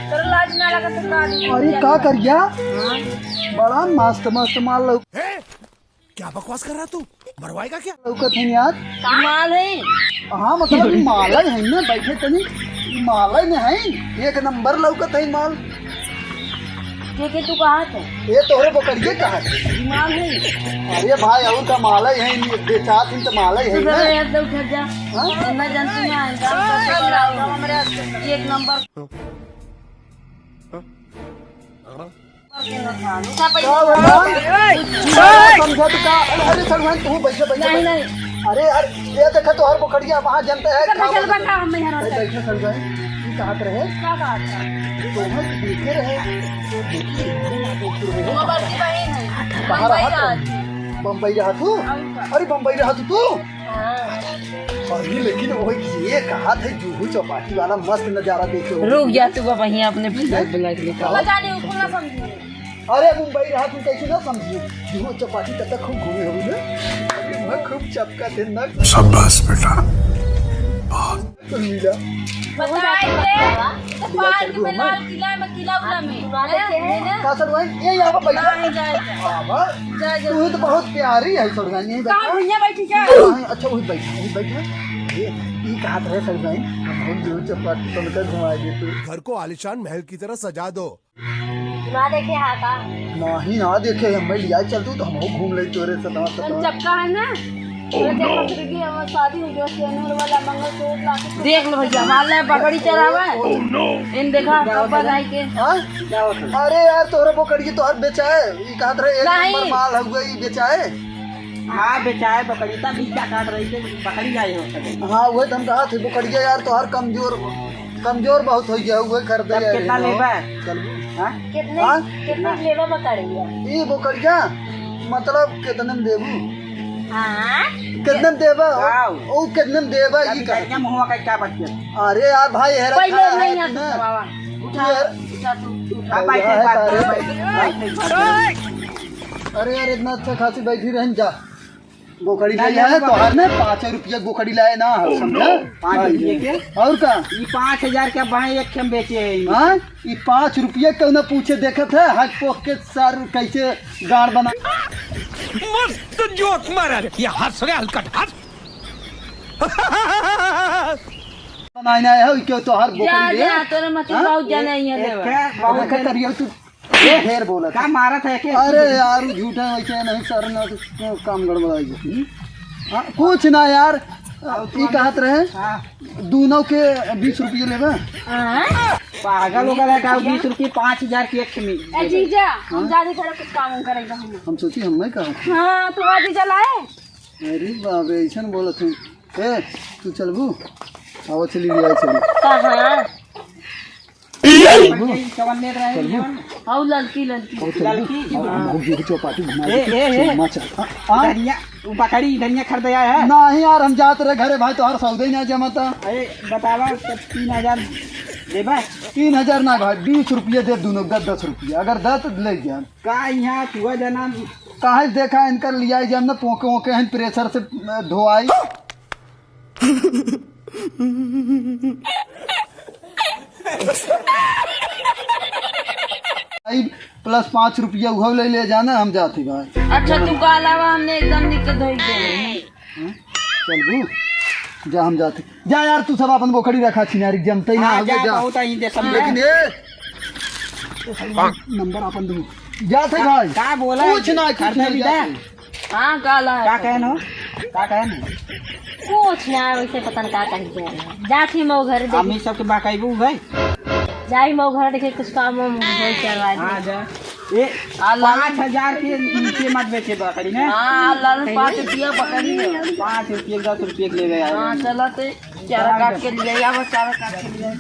तेरा लाज ना लगा तो काली। अरे का करिया बड़ा मस्त मस्त माल क्या बकवास कर रहा तू? मरवाएगा क्या? लौकत है यार। माल है। हाँ मतलब माला है ना, बैठे तनी माला में है, एक नंबर लौकत है माल। के तू कहा था? ये तोहरे पकड़िए कहा माल है। अरे भाई और का माला है, बेचात तो माला है तू ना। यार तो उठ जा। मैं जानती हूं आएगा हमारे एक नंबर समझा तो का। अरे सलमान तू बैठे बैठे नहीं नहीं अरे यार ये देखा तो हर पकड़िया वहाँ जनता है। चल बैठा हम यहाँ बैठे सलमान तू कहाँ रहे क्या कहा था? तो हम देखे रहे बड़ी बहन है। कहाँ रहा तू? बम्बई रहा तू? अरे बम्बई रहा तू? अरे लेकिन वही ये कहा था जुहू चौपाटी वाला मस्त नजारा देखे। रुक जा तू बाबा यहाँ अपने बुला के लेकर पता नहीं उसको ना समझिए। अरे मुंबई रहा तू कैसे ना समझिए, जुहू चौपाटी तब तक खूब घूमे हो ना। अरे मैं खूब चपका थे ना। शाबाश बेटा। तो मिला का सरवाइन ये यहाँ पर बैठा। तू तो बहुत प्यारी है सरवाइन, यही बैठा। अच्छा वही बैठा ये कहा था सरवाइन हम जुहू चौपाटी तुमको घुमा दे। तू घर को आलिशान महल की तरह सजा दो। ना देखे हाथा नहीं ना देखे हम लिया चल तू तो हम घूम ले तोरे से। चपका है ना शादी वाला मंगलसूत्र लाके देख लो भैया माल है पकड़ी चढ़ावा इन देखा पापा गाय के। अरे यार तोरे पकड़ी तो हर बेचा है, ये कहा था एक नंबर माल है गई बेचा है। हाँ बेचा है बकरी था, बीच काट रही थी बकरी आई हो। हाँ वही हम कहा थे पकड़िया यार तो हर कमजोर बहुत हो गया हुए कर दे। कितना लेबा? कितने लेबा बकड़िया? ये बकड़िया मतलब कितने में देबू? कितने में देबा? ओ कितने में देबा ये क्या मुंह का क्या बात है? अरे यार भाई है पहले नहीं आता बाबा उठा अरे यार इतना अच्छा खासी बैठी रह जा। बोखड़ी लाया है तो हर ने 5 रुपया बोखड़ी लाए ना समझा। 5 रुपये के और का ये 5000 के भाई एक खेम बेचे हैं। हाँ ये 5 रुपये क्यों ना पूछे देखा था हाथ पोक के सर कैसे गाड़ बना। मस्त जोक मारा रे ये हंस रे हलकट हंस। बनाना है क्यों तो हर बोखड़ी जा तोरे मत बहुत जाने है लेवा बहुत करियो तू ढेर बोला क्या मारा था के? अरे यार झूठा वैसे नहीं सर ना तो काम गड़बड़ाई। हाँ कुछ ना यार ये कहत रहे दोनों के 20 रुपये लेबा। पागल होगा लगा 20 रुपये 5000 की एक खेमी। ए जीजा हम ज्यादा थोड़ा कुछ काम करेगा हम सोची हम नहीं कहा। हां तो आज चलाए। अरे बाबे ऐसा बोलत हूँ ए तू चलबू आओ चली लिया चली कहां चवन ले रहे हैं हाउ लड़की चौपाटी धनिया बकरी धनिया खरीदा है। नहीं यार हम जाते रहे घरे भाई तो हर सौदे ही ना जमाता। अरे बतावा 3000 देबा? 3000 ना भाई 20 रुपये दे दोनों 10 रुपये अगर 10 तो ले गया का यहाँ हुआ जना कहा देखा इनकर लिया जब ना पोके वोके हैं प्रेशर से धोआई। प्लस 5 रुपया उहो ले जाना हम जाते भाई। अच्छा तू का अलावा हमने एकदम दिक्कत हो गई। चल बू जा हम जाते जा यार तू सब अपन बोखड़ी रखा छिनारी जमते ही ना हो जा बहुत ही दे समझ। लेकिन ये नंबर अपन दू जाते भाई का बोला कुछ ना खरीदा भी दे। हां काला का कहनो का कहनो कुछ ना वैसे पता नहीं का कह जाती मो घर देख हम सब के बाकाईबू भाई जाई मो घर देखे कुछ काम हो चलवा दे। हां जा ए 5000 के नीचे मत बेचे बकरी ने। हां लाल 5 रुपया बकरी 5 रुपये 10 रुपये ले गया। हां चलते चारा काट के ले आवा चारा काट के ले